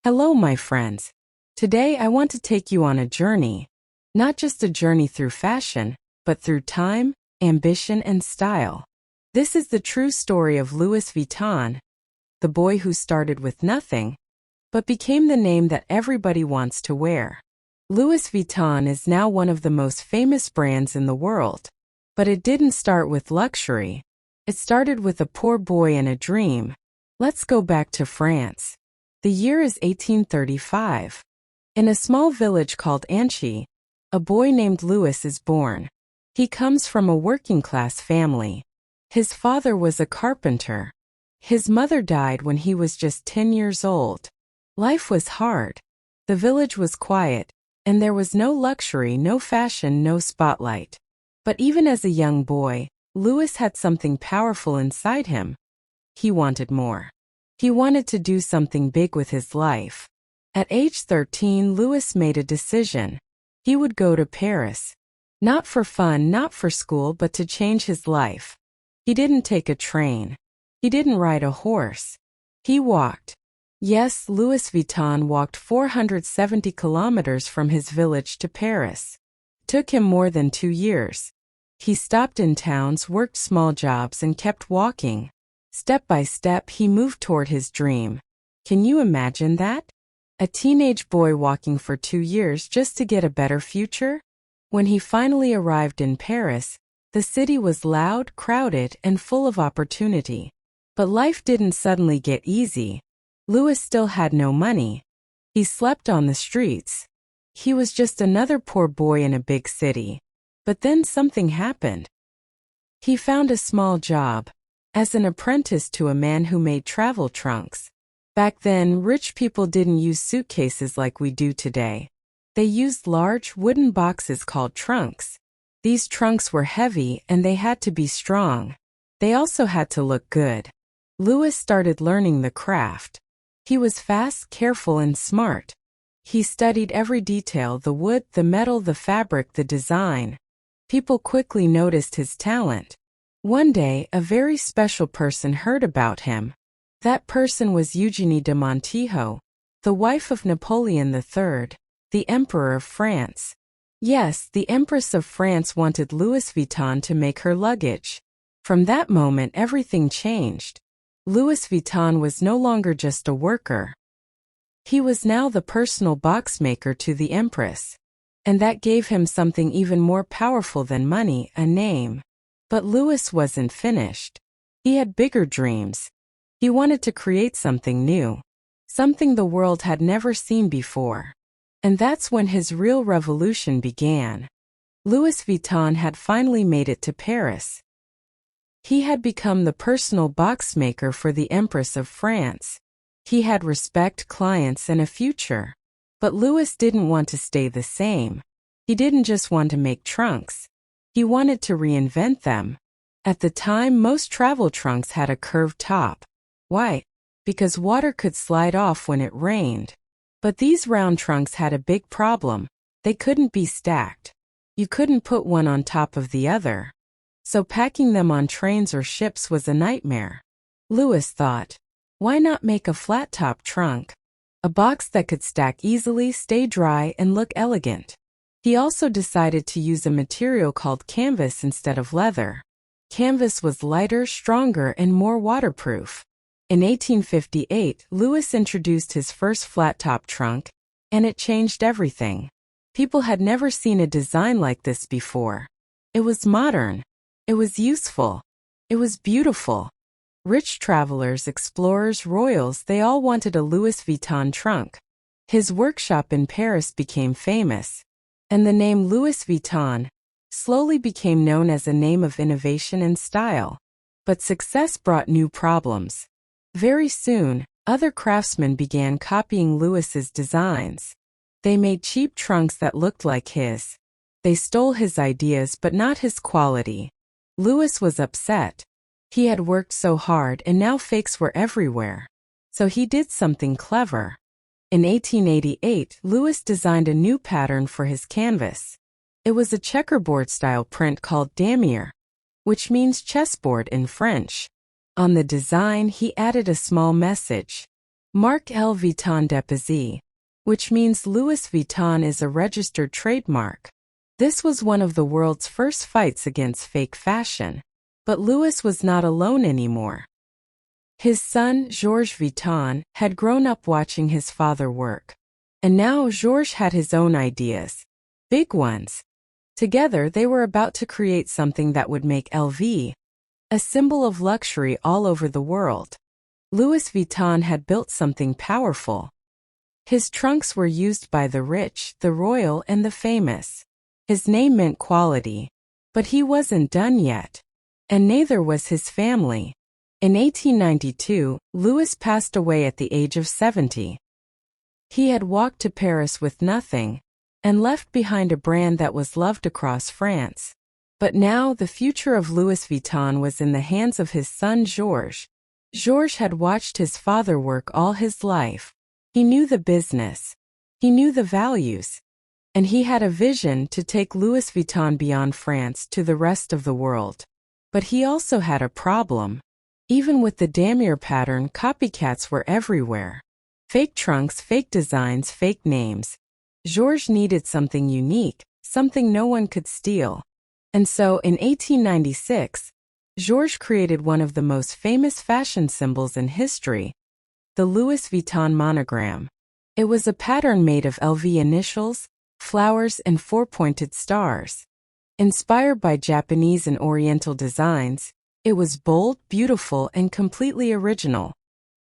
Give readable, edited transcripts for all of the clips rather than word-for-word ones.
Hello, my friends. Today I want to take you on a journey. Not just a journey through fashion, but through time, ambition, and style. This is the true story of Louis Vuitton, the boy who started with nothing, but became the name that everybody wants to wear. Louis Vuitton is now one of the most famous brands in the world. But it didn't start with luxury. It started with a poor boy and a dream. Let's go back to France. The year is 1835. In a small village called Anchy, a boy named Louis is born. He comes from a working-class family. His father was a carpenter. His mother died when he was just 10 years old. Life was hard. The village was quiet, and there was no luxury, no fashion, no spotlight. But even as a young boy, Louis had something powerful inside him. He wanted more. He wanted to do something big with his life. At age 13, Louis made a decision. He would go to Paris. Not for fun, not for school, but to change his life. He didn't take a train. He didn't ride a horse. He walked. Yes, Louis Vuitton walked 470 kilometers from his village to Paris. It took him more than 2 years. He stopped in towns, worked small jobs, and kept walking. Step by step, he moved toward his dream. Can you imagine that? A teenage boy walking for 2 years just to get a better future? When he finally arrived in Paris, the city was loud, crowded, and full of opportunity. But life didn't suddenly get easy. Louis still had no money. He slept on the streets. He was just another poor boy in a big city. But then something happened. He found a small job as an apprentice to a man who made travel trunks. Back then, rich people didn't use suitcases like we do today. They used large wooden boxes called trunks. These trunks were heavy and they had to be strong. They also had to look good. Louis started learning the craft. He was fast, careful, and smart. He studied every detail: the wood, the metal, the fabric, the design. People quickly noticed his talent. One day, a very special person heard about him. That person was Eugénie de Montijo, the wife of Napoleon III, the Emperor of France. Yes, the Empress of France wanted Louis Vuitton to make her luggage. From that moment, everything changed. Louis Vuitton was no longer just a worker. He was now the personal box maker to the Empress. And that gave him something even more powerful than money: a name. But Louis wasn't finished. He had bigger dreams. He wanted to create something new, something the world had never seen before. And that's when his real revolution began. Louis Vuitton had finally made it to Paris. He had become the personal box maker for the Empress of France. He had respect, clients, and a future. But Louis didn't want to stay the same. He didn't just want to make trunks. He wanted to reinvent them. At the time, most travel trunks had a curved top. Why? Because water could slide off when it rained. But these round trunks had a big problem. They couldn't be stacked. You couldn't put one on top of the other. So packing them on trains or ships was a nightmare. Louis thought, why not make a flat-top trunk? A box that could stack easily, stay dry, and look elegant. He also decided to use a material called canvas instead of leather. Canvas was lighter, stronger, and more waterproof. In 1858, Louis introduced his first flat-top trunk, and it changed everything. People had never seen a design like this before. It was modern. It was useful. It was beautiful. Rich travelers, explorers, royals, they all wanted a Louis Vuitton trunk. His workshop in Paris became famous. And the name Louis Vuitton slowly became known as a name of innovation and style. But success brought new problems. Very soon, other craftsmen began copying Louis's designs. They made cheap trunks that looked like his. They stole his ideas but not his quality. Louis was upset. He had worked so hard and now fakes were everywhere. So he did something clever. In 1888, Louis designed a new pattern for his canvas. It was a checkerboard-style print called damier, which means chessboard in French. On the design, he added a small message. Marque L. Vuitton Déposé, which means Louis Vuitton is a registered trademark. This was one of the world's first fights against fake fashion. But Louis was not alone anymore. His son, Georges Vuitton, had grown up watching his father work. And now Georges had his own ideas. Big ones. Together they were about to create something that would make LV a symbol of luxury all over the world. Louis Vuitton had built something powerful. His trunks were used by the rich, the royal, and the famous. His name meant quality. But he wasn't done yet. And neither was his family. In 1892, Louis passed away at the age of 70. He had walked to Paris with nothing, and left behind a brand that was loved across France. But now the future of Louis Vuitton was in the hands of his son Georges. Georges had watched his father work all his life. He knew the business. He knew the values. And he had a vision to take Louis Vuitton beyond France to the rest of the world. But he also had a problem. Even with the damier pattern, copycats were everywhere. Fake trunks, fake designs, fake names. Georges needed something unique, something no one could steal. And so, in 1896, Georges created one of the most famous fashion symbols in history, the Louis Vuitton monogram. It was a pattern made of LV initials, flowers, and four-pointed stars. Inspired by Japanese and Oriental designs, it was bold, beautiful, and completely original.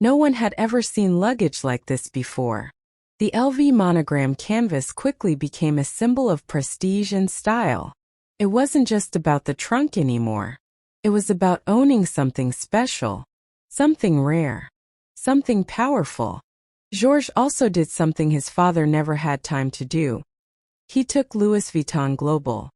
No one had ever seen luggage like this before. The LV monogram canvas quickly became a symbol of prestige and style. It wasn't just about the trunk anymore. It was about owning something special, something rare, something powerful. Georges also did something his father never had time to do. He took Louis Vuitton global.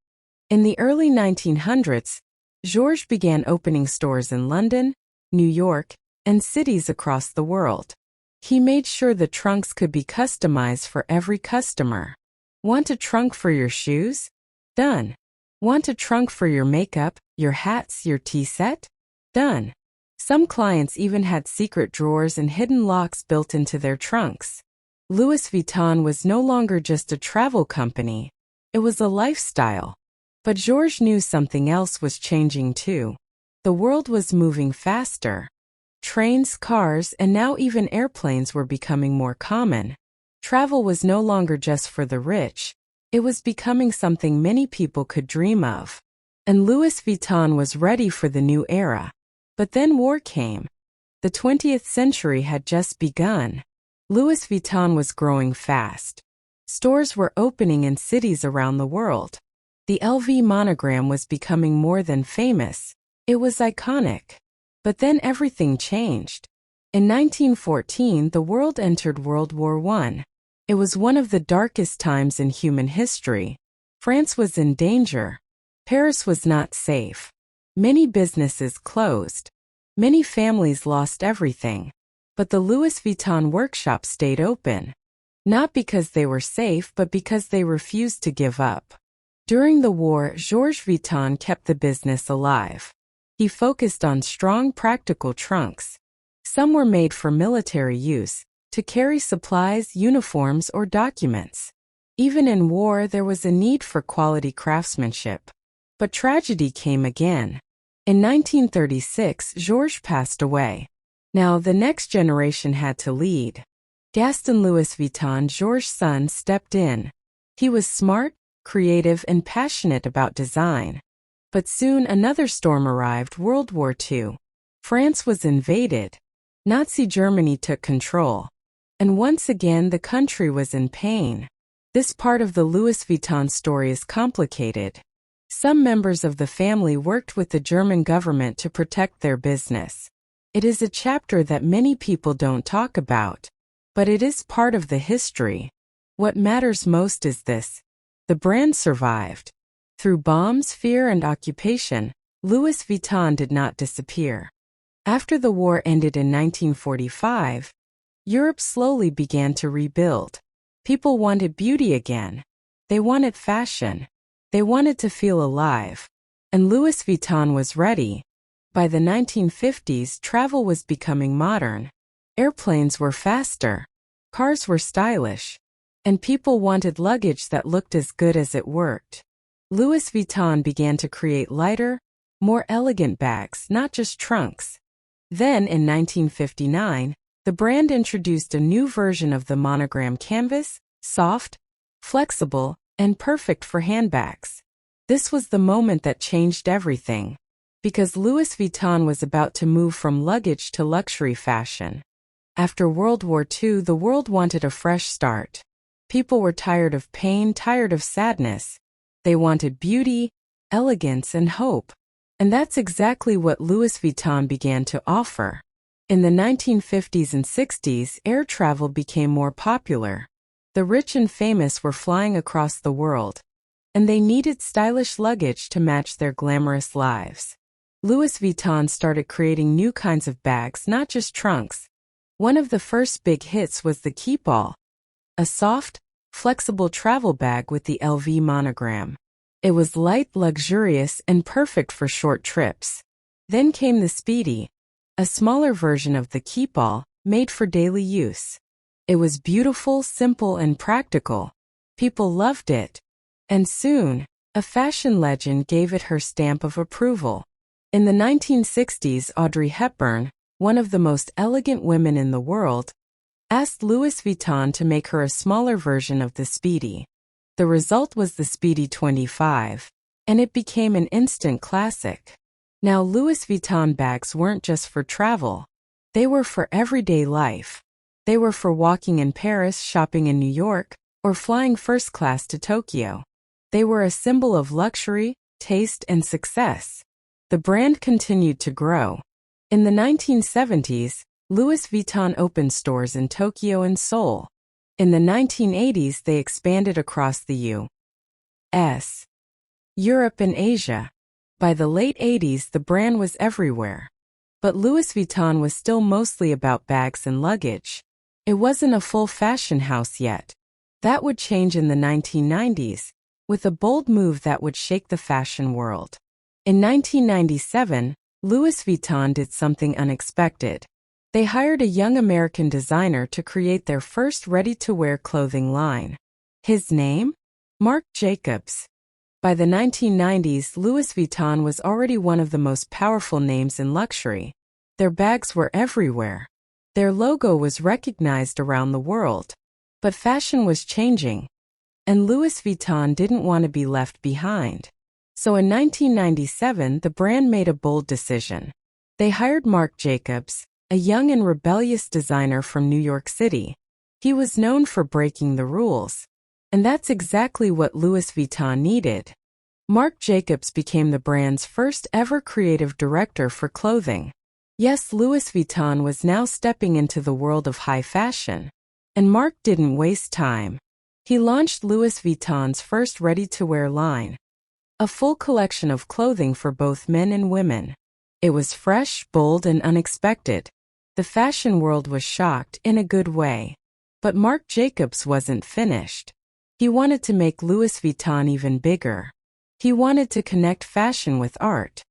In the early 1900s, Georges began opening stores in London, New York, and cities across the world. He made sure the trunks could be customized for every customer. Want a trunk for your shoes? Done. Want a trunk for your makeup, your hats, your tea set? Done. Some clients even had secret drawers and hidden locks built into their trunks. Louis Vuitton was no longer just a travel company. It was a lifestyle. But Georges knew something else was changing too. The world was moving faster. Trains, cars, and now even airplanes were becoming more common. Travel was no longer just for the rich. It was becoming something many people could dream of. And Louis Vuitton was ready for the new era. But then war came. The 20th century had just begun. Louis Vuitton was growing fast. Stores were opening in cities around the world. The LV monogram was becoming more than famous. It was iconic. But then everything changed. In 1914, the world entered World War I. It was one of the darkest times in human history. France was in danger. Paris was not safe. Many businesses closed. Many families lost everything. But the Louis Vuitton workshop stayed open. Not because they were safe, but because they refused to give up. During the war, Georges Vuitton kept the business alive. He focused on strong, practical trunks. Some were made for military use, to carry supplies, uniforms, or documents. Even in war, there was a need for quality craftsmanship. But tragedy came again. In 1936, Georges passed away. Now, the next generation had to lead. Gaston Louis Vuitton, Georges' son, stepped in. He was smart, creative, and passionate about design. But soon another storm arrived, World War II. France was invaded. Nazi Germany took control. And once again the country was in pain. This part of the Louis Vuitton story is complicated. Some members of the family worked with the German government to protect their business. It is a chapter that many people don't talk about. But it is part of the history. What matters most is this. The brand survived. Through bombs, fear, and occupation, Louis Vuitton did not disappear. After the war ended in 1945, Europe slowly began to rebuild. People wanted beauty again. They wanted fashion. They wanted to feel alive. And Louis Vuitton was ready. By the 1950s, travel was becoming modern. Airplanes were faster. Cars were stylish. And people wanted luggage that looked as good as it worked. Louis Vuitton began to create lighter, more elegant bags, not just trunks. Then, in 1959, the brand introduced a new version of the monogram canvas, soft, flexible, and perfect for handbags. This was the moment that changed everything, because Louis Vuitton was about to move from luggage to luxury fashion. After World War II, the world wanted a fresh start. People were tired of pain, tired of sadness. They wanted beauty, elegance, and hope. And that's exactly what Louis Vuitton began to offer. In the 1950s and 60s, air travel became more popular. The rich and famous were flying across the world, and they needed stylish luggage to match their glamorous lives. Louis Vuitton started creating new kinds of bags, not just trunks. One of the first big hits was the Keepall, a soft, flexible travel bag with the LV monogram. It was light, luxurious, and perfect for short trips. Then came the Speedy, a smaller version of the Keepall, made for daily use. It was beautiful, simple, and practical. People loved it. And soon, a fashion legend gave it her stamp of approval. In the 1960s, Audrey Hepburn, one of the most elegant women in the world, asked Louis Vuitton to make her a smaller version of the Speedy. The result was the Speedy 25, and it became an instant classic. Now, Louis Vuitton bags weren't just for travel. They were for everyday life. They were for walking in Paris, shopping in New York, or flying first class to Tokyo. They were a symbol of luxury, taste, and success. The brand continued to grow. In the 1970s, Louis Vuitton opened stores in Tokyo and Seoul. In the 1980s, they expanded across the U.S., Europe, and Asia. By the late 80s, the brand was everywhere. But Louis Vuitton was still mostly about bags and luggage. It wasn't a full fashion house yet. That would change in the 1990s, with a bold move that would shake the fashion world. In 1997, Louis Vuitton did something unexpected. They hired a young American designer to create their first ready-to-wear clothing line. His name? Marc Jacobs. By the 1990s, Louis Vuitton was already one of the most powerful names in luxury. Their bags were everywhere. Their logo was recognized around the world. But fashion was changing, and Louis Vuitton didn't want to be left behind. So in 1997, the brand made a bold decision. They hired Marc Jacobs, a young and rebellious designer from New York City. He was known for breaking the rules. And that's exactly what Louis Vuitton needed. Marc Jacobs became the brand's first ever creative director for clothing. Yes, Louis Vuitton was now stepping into the world of high fashion. And Marc didn't waste time. He launched Louis Vuitton's first ready-to-wear line, a full collection of clothing for both men and women. It was fresh, bold, and unexpected. The fashion world was shocked in a good way. But Marc Jacobs wasn't finished. He wanted to make Louis Vuitton even bigger. He wanted to connect fashion with art.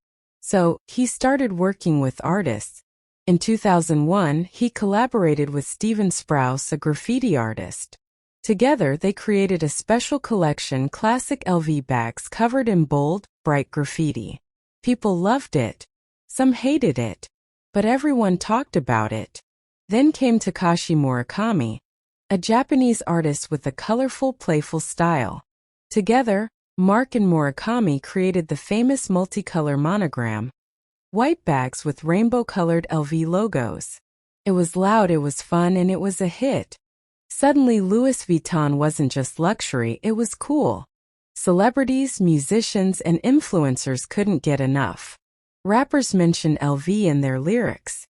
So, he started working with artists. In 2001, he collaborated with Steven Sprouse, a graffiti artist. Together, they created a special collection, classic LV bags covered in bold, bright graffiti. People loved it. Some hated it. But everyone talked about it. Then came Takashi Murakami, a Japanese artist with a colorful, playful style. Together, Marc and Murakami created the famous multicolor monogram, white bags with rainbow-colored LV logos. It was loud, it was fun, and it was a hit. Suddenly, Louis Vuitton wasn't just luxury, it was cool. Celebrities, musicians, and influencers couldn't get enough. Rappers mentioned LV in their lyrics.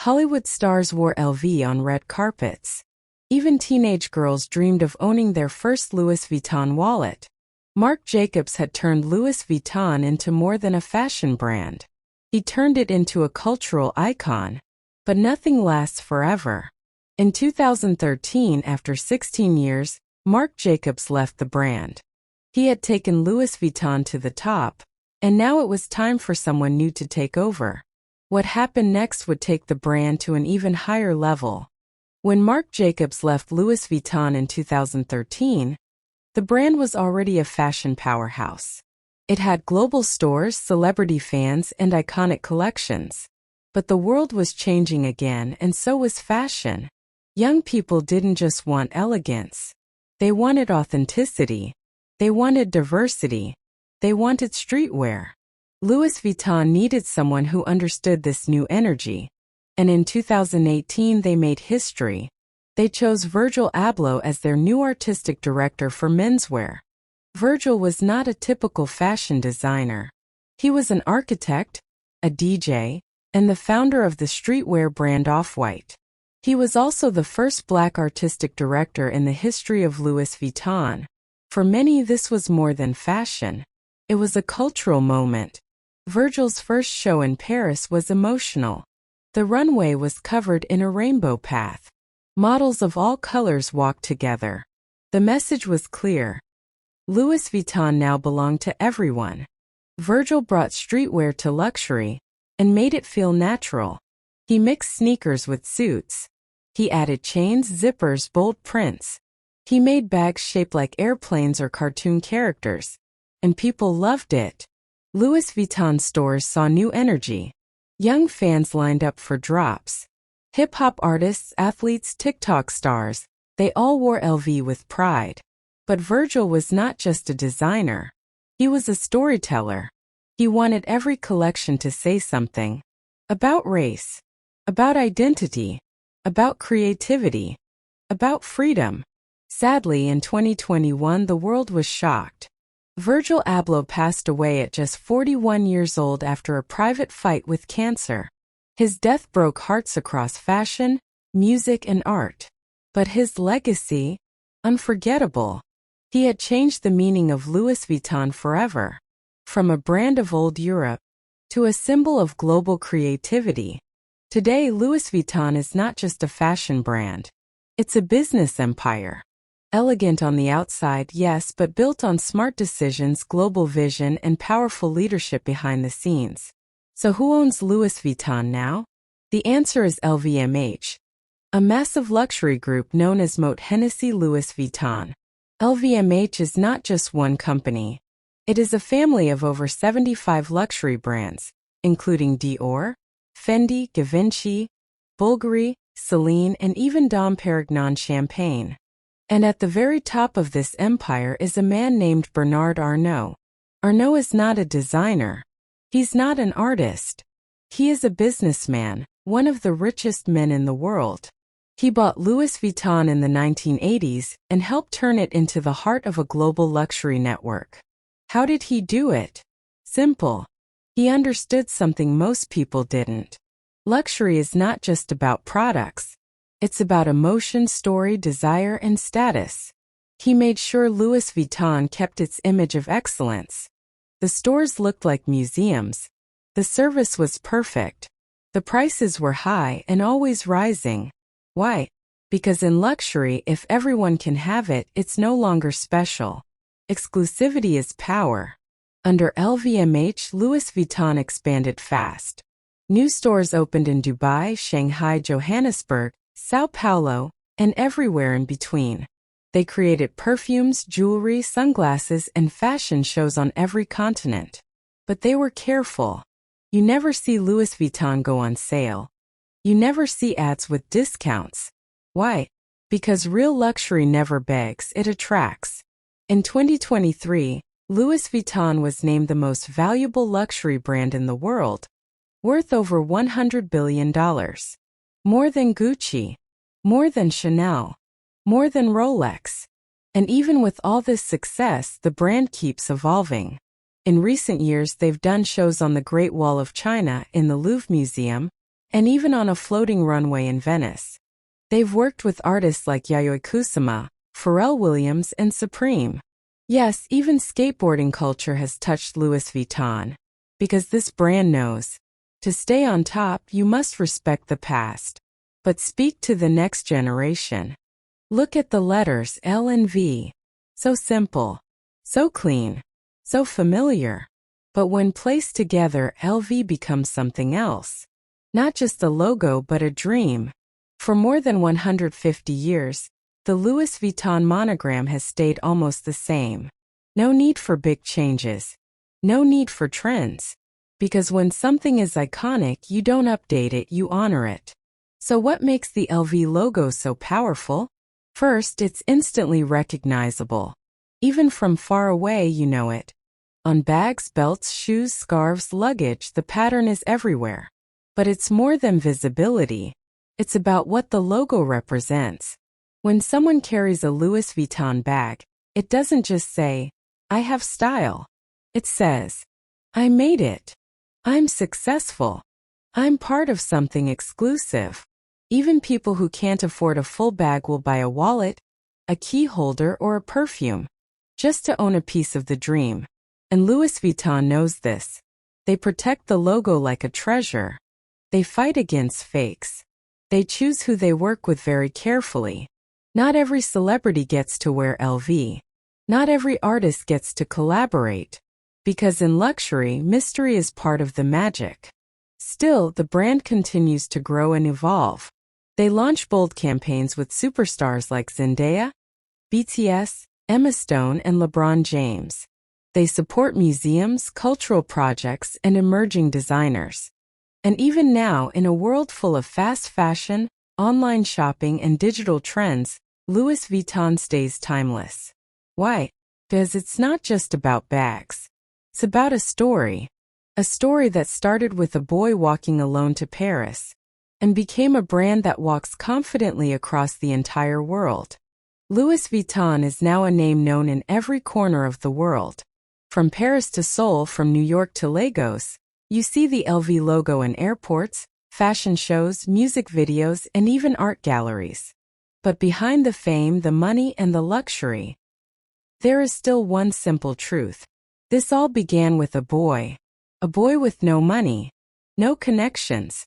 Hollywood stars wore LV on red carpets. Even teenage girls dreamed of owning their first Louis Vuitton wallet. Marc Jacobs had turned Louis Vuitton into more than a fashion brand. He turned it into a cultural icon. But nothing lasts forever. In 2013, after 16 years, Marc Jacobs left the brand. He had taken Louis Vuitton to the top, and now it was time for someone new to take over. What happened next would take the brand to an even higher level. When Marc Jacobs left Louis Vuitton in 2013, the brand was already a fashion powerhouse. It had global stores, celebrity fans, and iconic collections. But the world was changing again, and so was fashion. Young people didn't just want elegance. They wanted authenticity. They wanted diversity. They wanted streetwear. Louis Vuitton needed someone who understood this new energy. And in 2018 they made history. They chose Virgil Abloh as their new artistic director for menswear. Virgil was not a typical fashion designer. He was an architect, a DJ, and the founder of the streetwear brand Off-White. He was also the first black artistic director in the history of Louis Vuitton. For many, this was more than fashion. It was a cultural moment. Virgil's first show in Paris was emotional. The runway was covered in a rainbow path. Models of all colors walked together. The message was clear. Louis Vuitton now belonged to everyone. Virgil brought streetwear to luxury and made it feel natural. He mixed sneakers with suits. He added chains, zippers, bold prints. He made bags shaped like airplanes or cartoon characters. And people loved it. Louis Vuitton stores saw new energy. Young fans lined up for drops. Hip-hop artists, athletes, TikTok stars, they all wore LV with pride. But Virgil was not just a designer. He was a storyteller. He wanted every collection to say something. About race. About identity. About creativity. About freedom. Sadly, in 2021 the world was shocked. Virgil Abloh passed away at just 41 years old after a private fight with cancer. His death broke hearts across fashion, music, and art. But his legacy? Unforgettable. He had changed the meaning of Louis Vuitton forever. From a brand of old Europe to a symbol of global creativity. Today, Louis Vuitton is not just a fashion brand. It's a business empire. Elegant on the outside, yes, but built on smart decisions, global vision, and powerful leadership behind the scenes. So who owns Louis Vuitton now? The answer is LVMH, a massive luxury group known as Moët Hennessy Louis Vuitton. LVMH is not just one company. It is a family of over 75 luxury brands, including Dior, Fendi, Givenchy, Bulgari, Celine, and even Dom Perignon champagne. And at the very top of this empire is a man named Bernard Arnault. Arnault is not a designer. He's not an artist. He is a businessman, one of the richest men in the world. He bought Louis Vuitton in the 1980s and helped turn it into the heart of a global luxury network. How did he do it? Simple. He understood something most people didn't. Luxury is not just about products. It's about emotion, story, desire, and status. He made sure Louis Vuitton kept its image of excellence. The stores looked like museums. The service was perfect. The prices were high and always rising. Why? Because in luxury, if everyone can have it, it's no longer special. Exclusivity is power. Under LVMH, Louis Vuitton expanded fast. New stores opened in Dubai, Shanghai, Johannesburg, Sao Paulo, and everywhere in between. They created perfumes, jewelry, sunglasses, and fashion shows on every continent. But they were careful. You never see Louis Vuitton go on sale. You never see ads with discounts. Why? Because real luxury never begs, it attracts. In 2023, Louis Vuitton was named the most valuable luxury brand in the world, worth over $100 billion. More than Gucci, more than Chanel, more than Rolex. And even with all this success, the brand keeps evolving. In recent years, they've done shows on the Great Wall of China, in the Louvre Museum, and even on a floating runway in Venice. They've worked with artists like Yayoi Kusama, Pharrell Williams, and Supreme. Yes, even skateboarding culture has touched Louis Vuitton. Because this brand knows, to stay on top, you must respect the past, but speak to the next generation. Look at the letters L and V. So simple, so clean, so familiar. But when placed together, LV becomes something else. Not just a logo but a dream. For more than 150 years, the Louis Vuitton monogram has stayed almost the same. No need for big changes. No need for trends. Because when something is iconic, you don't update it, you honor it. So what makes the LV logo so powerful? First, it's instantly recognizable. Even from far away, you know it. On bags, belts, shoes, scarves, luggage, the pattern is everywhere. But it's more than visibility. It's about what the logo represents. When someone carries a Louis Vuitton bag, it doesn't just say, "I have style." It says, "I made it. I'm successful. I'm part of something exclusive." Even people who can't afford a full bag will buy a wallet, a key holder, or a perfume, just to own a piece of the dream. And Louis Vuitton knows this. They protect the logo like a treasure. They fight against fakes. They choose who they work with very carefully. Not every celebrity gets to wear LV. Not every artist gets to collaborate. Because in luxury, mystery is part of the magic. Still, the brand continues to grow and evolve. They launch bold campaigns with superstars like Zendaya, BTS, Emma Stone, and LeBron James. They support museums, cultural projects, and emerging designers. And even now, in a world full of fast fashion, online shopping, and digital trends, Louis Vuitton stays timeless. Why? Because it's not just about bags. It's about a story. A story that started with a boy walking alone to Paris and became a brand that walks confidently across the entire world. Louis Vuitton is now a name known in every corner of the world. From Paris to Seoul, from New York to Lagos, you see the LV logo in airports, fashion shows, music videos, and even art galleries. But behind the fame, the money, and the luxury, there is still one simple truth. This all began with a boy with no money, no connections,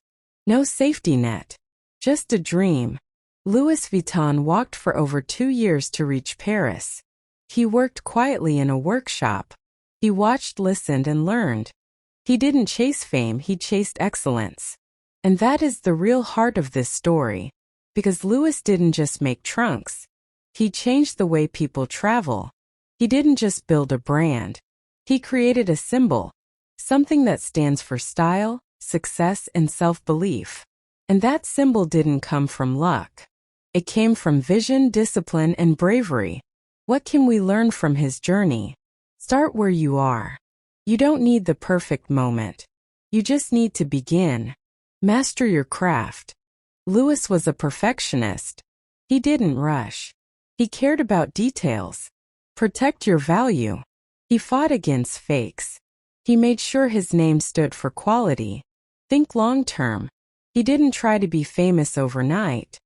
no safety net, just a dream. Louis Vuitton walked for over 2 years to reach Paris. He worked quietly in a workshop. He watched, listened, and learned. He didn't chase fame, he chased excellence. And that is the real heart of this story. Because Louis didn't just make trunks. He changed the way people travel. He didn't just build a brand. He created a symbol, something that stands for style, success, and self-belief. And that symbol didn't come from luck. It came from vision, discipline, and bravery. What can we learn from his journey? Start where you are. You don't need the perfect moment. You just need to begin. Master your craft. Louis was a perfectionist. He didn't rush. He cared about details. Protect your value. He fought against fakes. He made sure his name stood for quality. Think long-term. He didn't try to be famous overnight.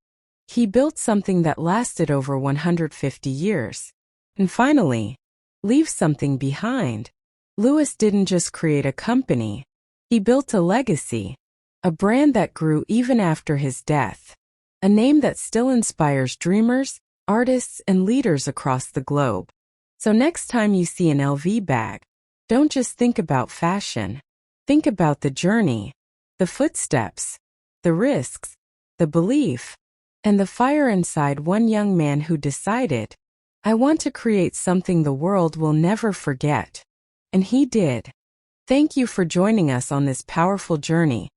He built something that lasted over 150 years. And finally, leave something behind. Louis didn't just create a company. He built a legacy. A brand that grew even after his death. A name that still inspires dreamers, artists, and leaders across the globe. So next time you see an LV bag, don't just think about fashion. Think about the journey, the footsteps, the risks, the belief, and the fire inside one young man who decided, "I want to create something the world will never forget." And he did. Thank you for joining us on this powerful journey.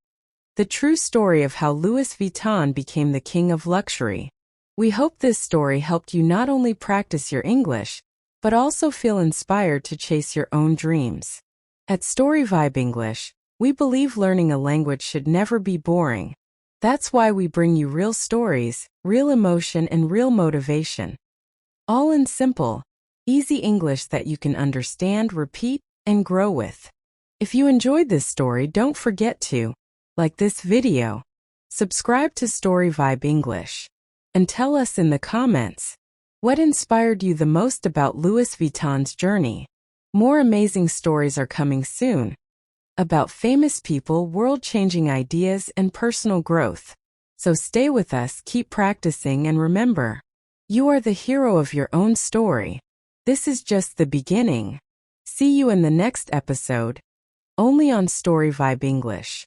The true story of how Louis Vuitton became the king of luxury. We hope this story helped you not only practice your English, but also feel inspired to chase your own dreams. At Story Vibe English, we believe learning a language should never be boring. That's why we bring you real stories, real emotion, and real motivation. All in simple, easy English that you can understand, repeat, and grow with. If you enjoyed this story, don't forget to like this video, subscribe to Story Vibe English, and tell us in the comments what inspired you the most about Louis Vuitton's journey. More amazing stories are coming soon about famous people, world-changing ideas, and personal growth. So stay with us, keep practicing, and remember, you are the hero of your own story. This is just the beginning. See you in the next episode, only on Story Vibe English.